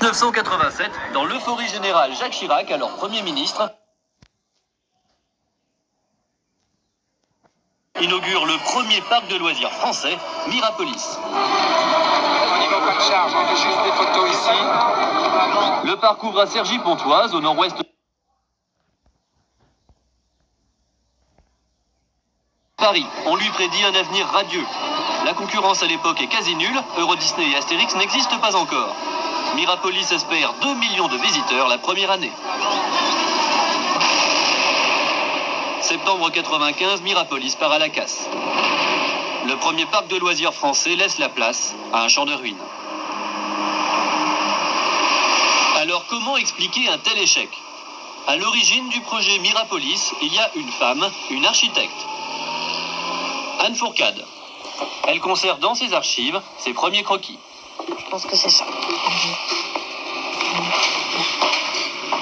1987, dans l'euphorie générale, Jacques Chirac, alors Premier ministre, inaugure le premier parc de loisirs français, Mirapolis. Au niveau point de charge, on fait juste des photos ici. Le parc ouvre à Cergy-Pontoise, au nord-ouest de Paris. On lui prédit un avenir radieux. La concurrence à l'époque est quasi nulle, Euro Disney et Astérix n'existent pas encore. Mirapolis espère 2 millions de visiteurs la première année. Septembre 95, Mirapolis part à la casse. Le premier parc de loisirs français laisse la place à un champ de ruines. Alors comment expliquer un tel échec? À l'origine du projet Mirapolis, il y a une femme, une architecte, Anne Fourcade. Elle conserve dans ses archives ses premiers croquis. Je pense que c'est ça.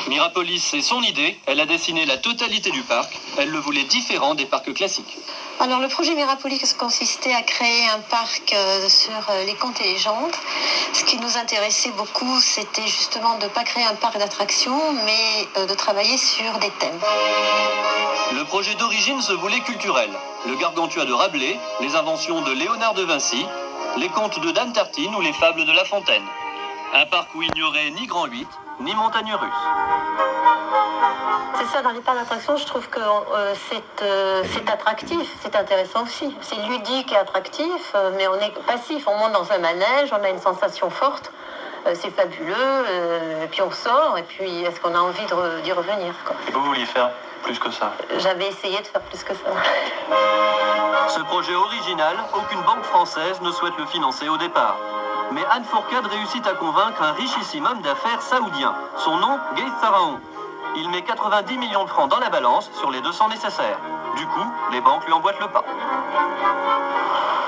Mirapolis, c'est son idée. Elle a dessiné la totalité du parc. Elle le voulait différent des parcs classiques. Alors le projet Mirapolis consistait à créer un parc sur les contes et légendes. Ce qui nous intéressait beaucoup, c'était justement de ne pas créer un parc d'attractions, mais de travailler sur des thèmes. Le projet d'origine se voulait culturel. Le Gargantua de Rabelais, les inventions de Léonard de Vinci, les contes de Dame Tartine ou les fables de La Fontaine. Un parc où il n'y aurait ni Grand 8, ni montagne russe. C'est ça, dans les parcs d'attractions, je trouve que c'est attractif, c'est intéressant aussi. C'est ludique et attractif, mais on est passif. On monte dans un manège, on a une sensation forte, c'est fabuleux, et puis on sort, et puis est-ce qu'on a envie d'y revenir, quoi. Et vous vouliez faire plus que ça? J'avais essayé de faire plus que ça. Ce projet original, aucune banque française ne souhaite le financer au départ. Mais Anne Fourcade réussit à convaincre un richissime homme d'affaires saoudien. Son nom, Gaith Pharaon. Il met 90 millions de francs dans la balance sur les 200 nécessaires. Du coup, les banques lui emboîtent le pas.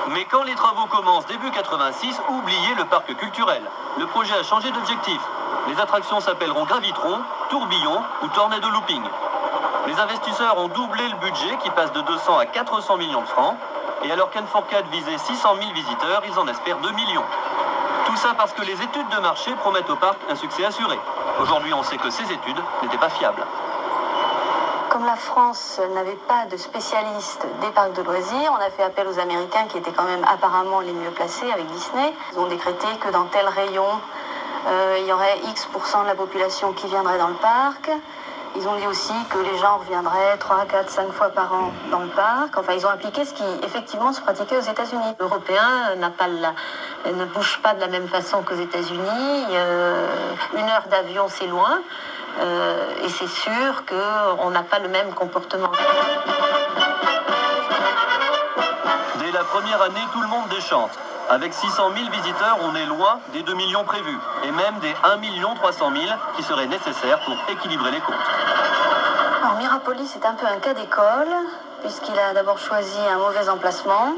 Mais quand les travaux commencent début 86, oubliez le parc culturel. Le projet a changé d'objectif. Les attractions s'appelleront Gravitron, Tourbillon ou Tornado Looping. Les investisseurs ont doublé le budget qui passe de 200 à 400 millions de francs. Et alors qu'Anne Fourcade visait 600 000 visiteurs, ils en espèrent 2 millions. Tout ça parce que les études de marché promettent au parc un succès assuré. Aujourd'hui, on sait que ces études n'étaient pas fiables. Comme la France n'avait pas de spécialistes des parcs de loisirs, on a fait appel aux Américains qui étaient quand même apparemment les mieux placés avec Disney. Ils ont décrété que dans tel rayon, il y aurait X% de la population qui viendrait dans le parc. Ils ont dit aussi que les gens reviendraient 3, 4, 5 fois par an dans le parc. Enfin, ils ont appliqué ce qui, effectivement, se pratiquait aux États-Unis. L'Européen ne bouge pas de la même façon qu'aux États-Unis. 1 heure d'avion, c'est loin. Et c'est sûr qu'on n'a pas le même comportement. Dès la première année, tout le monde déchante. Avec 600 000 visiteurs, on est loin des 2 millions prévus, et même des 1 300 000 qui seraient nécessaires pour équilibrer les comptes. Alors Mirapolis est un peu un cas d'école, puisqu'il a d'abord choisi un mauvais emplacement,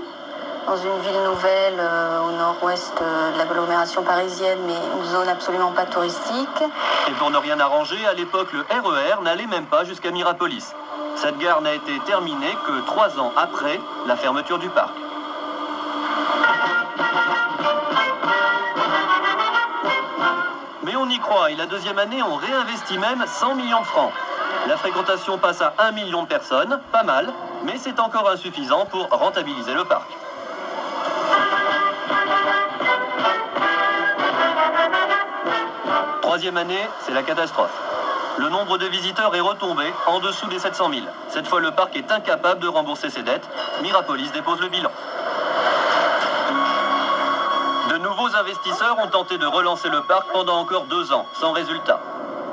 dans une ville nouvelle au nord-ouest de l'agglomération parisienne, mais une zone absolument pas touristique. Et pour ne rien arranger, à l'époque, le RER n'allait même pas jusqu'à Mirapolis. Cette gare n'a été terminée que 3 ans après la fermeture du parc. Mais on y croit, et la deuxième année, on réinvestit même 100 millions de francs. La fréquentation passe à 1 million de personnes, pas mal, mais c'est encore insuffisant pour rentabiliser le parc. Troisième année, c'est la catastrophe. Le nombre de visiteurs est retombé en dessous des 700 000. Cette fois, le parc est incapable de rembourser ses dettes. Mirapolis dépose le bilan. De nouveaux investisseurs ont tenté de relancer le parc pendant encore 2 ans, sans résultat.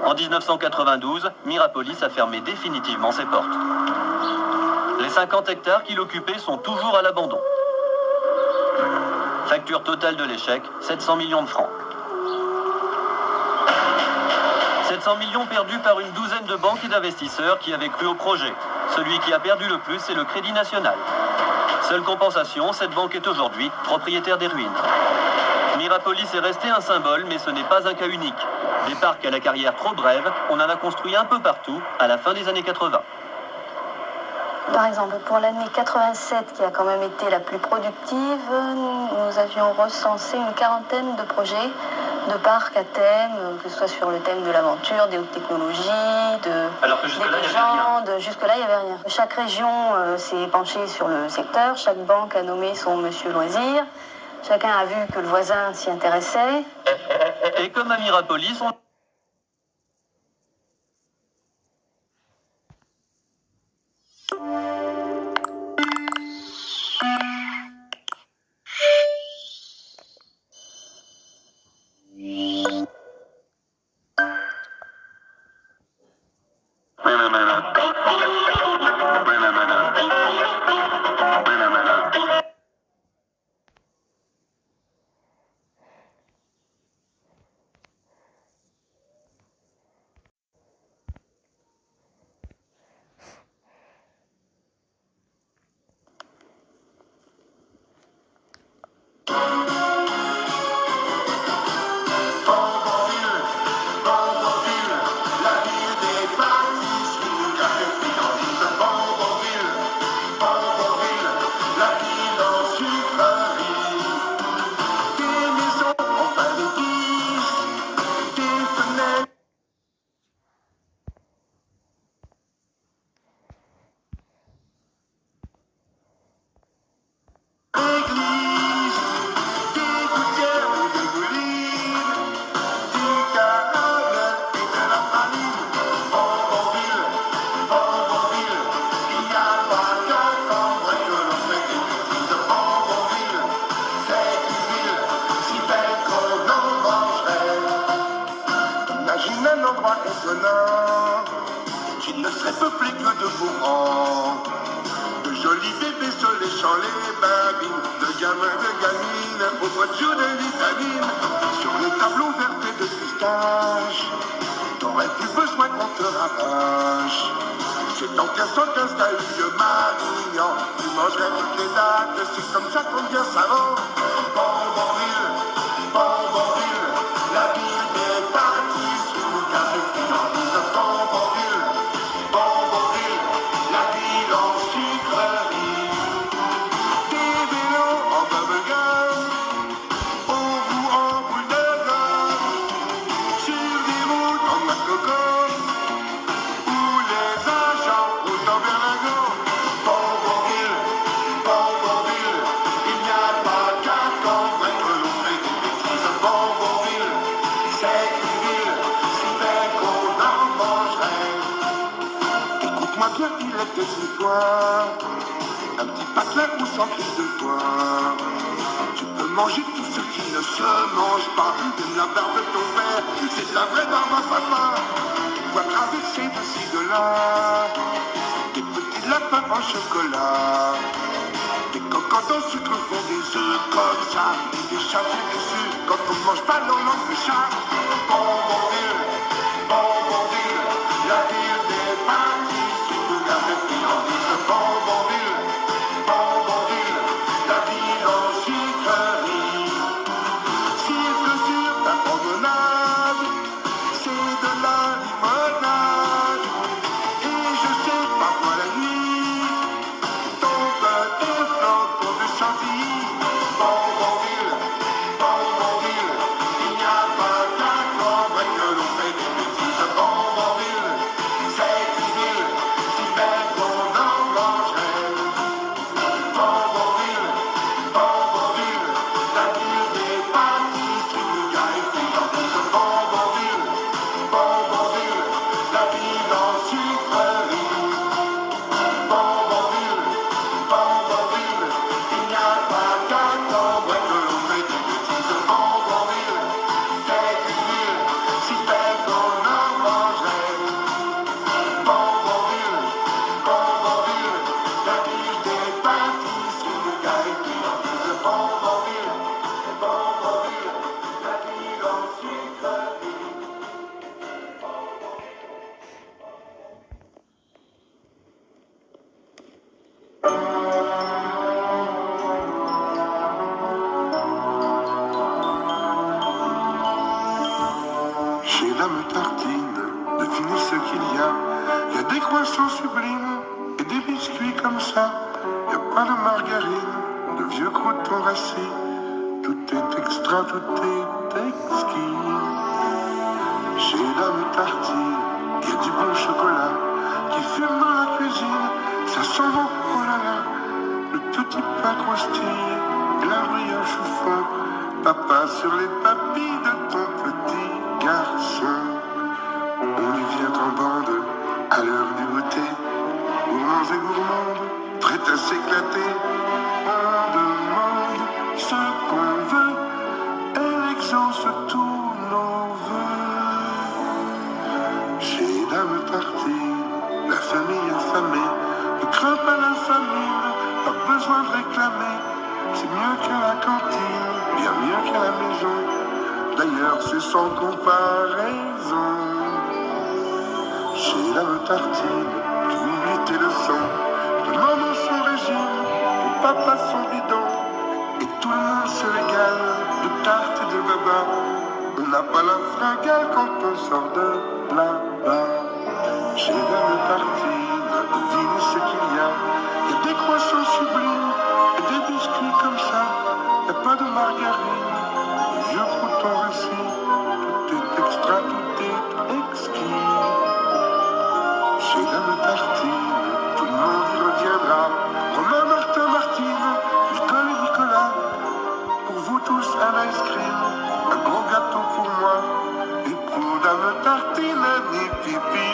En 1992, Mirapolis a fermé définitivement ses portes. Les 50 hectares qu'il occupait sont toujours à l'abandon. Facture totale de l'échec, 700 millions de francs. 700 millions perdus par une douzaine de banques et d'investisseurs qui avaient cru au projet. Celui qui a perdu le plus, c'est le Crédit National. Seule compensation, cette banque est aujourd'hui propriétaire des ruines. Mirapolis est resté un symbole, mais ce n'est pas un cas unique. Des parcs à la carrière trop brève, on en a construit un peu partout à la fin des années 80. Par exemple, pour l'année 87, qui a quand même été la plus productive, nous avions recensé une quarantaine de projets de parcs à thème, que ce soit sur le thème de l'aventure, des hautes technologies, Alors que jusque-là, des il n'y avait rien. légendes. Jusque-là, il n'y avait rien. Chaque région s'est penchée sur le secteur, chaque banque a nommé son monsieur loisir, chacun a vu que le voisin s'y intéressait. Et comme à Mirapolis, on... Imagine un endroit étonnant qui ne serait peuplé que de gourmands, de jolis bébés sur les champs, les babines, de gamins, de gamines, au bois de jour de vitamines, sur les tableaux verts de pistache. T'aurais plus besoin qu'on te rabâche. C'est en 1515 qu'a eu le Marignan. Tu mangerais toutes les dates, c'est comme ça qu'on devient savant. Bonbonville, Bonbonville, la ville des pâtisseries, car les friandises. Bonbonville, Bonbonville, la ville en sucrerie. Des vélos en bubblegum, au goût en boule de gomme, sur des routes en noix de coco. Bien, il était une fois un petit patelin ou sans crise de foie. Tu peux manger tout ce qui ne se mange pas. Même la barbe de ton père, c'est de la vraie barbe à papa. Tu vois traverser de ci, de là des petits lapins en chocolat. Des cocottes en sucre font des œufs comme ça. Et des chats sont déçus quand on ne mange pas leur langue de chat. Bonbonville, Bonbonville, la ville des pâtisseries. Bonbonville, Bonbonville, la ville en sucrerie. Cirque sur ta promenade, c'est de la limonade. Et je sais parfois la nuit, tombe des flocons de chantilly. Bonbonville, Bonbonville, il n'y a pas qu'à comprendre que l'on fait des bêtises. Bonbonville, c'est une ville si belle qu'on en mangerait. Bonbonville, Bonbonville, la ville des pâtisseries, nougat et friandises. Bonbonville, Bonbonville, la ville en sucrerie. Bonbonville, Bonbonville, il n'y a pas qu'à comprendre que l'on fait des bêtises. Bonbonville, c'est une ville si belle qu'on en mangerait. Bonbonville, Bonbonville, la ville des pâtisseries, nougat et friandises. Bonbonville, Bonbonville, la ville en sucrerie. Chez Dame Tartine, devinez ce qu'il y a. Il y a des croissants sublimes et des biscuits comme ça. Il n'y a pas de margarine, de vieux croûtons rassis. Tout est extra. extra, tout est exquis. Chez Dame Tartine, il y a du bon chocolat qui fume dans la cuisine. Ça sent bon, oh là là. Le petit pain croustille et la brioche au fond. Papa sur les papilles de ton petit garçon. On y vient en bande à l'heure du goûter. Gourmands et gourmandes, prêts à s'éclater. On demande ce qu'on veut. Elle exauce tous nos voeux. Chez Dame Tartine, la famille affamée ne craint pas la famine, pas besoin de réclamer. C'est mieux que la cantine, bien mieux qu'à la maison. D'ailleurs, c'est sans comparaison. Chez Dame Tartine, tu oublies tes leçons, de maman son régime, de papa son bidon. Et tout le monde se régale de tartes et de baba. On n'a pas la fringale quand on sort de là-bas. Chez Dame Tartine, devinez ce qu'il y a. Il y a des croissants sublimes et des biscuits comme ça. Il n'y a pas de margarine, de vieux croutons récits. Tout est extra, tout est exquis. Chez Dame Tartine, tout le monde y reviendra. Romain, Martin, Martine, Nicole et Nicolas. Pour vous tous un ice cream, un gros gâteau pour moi. Et pour Dame Tartine, un nid pipi.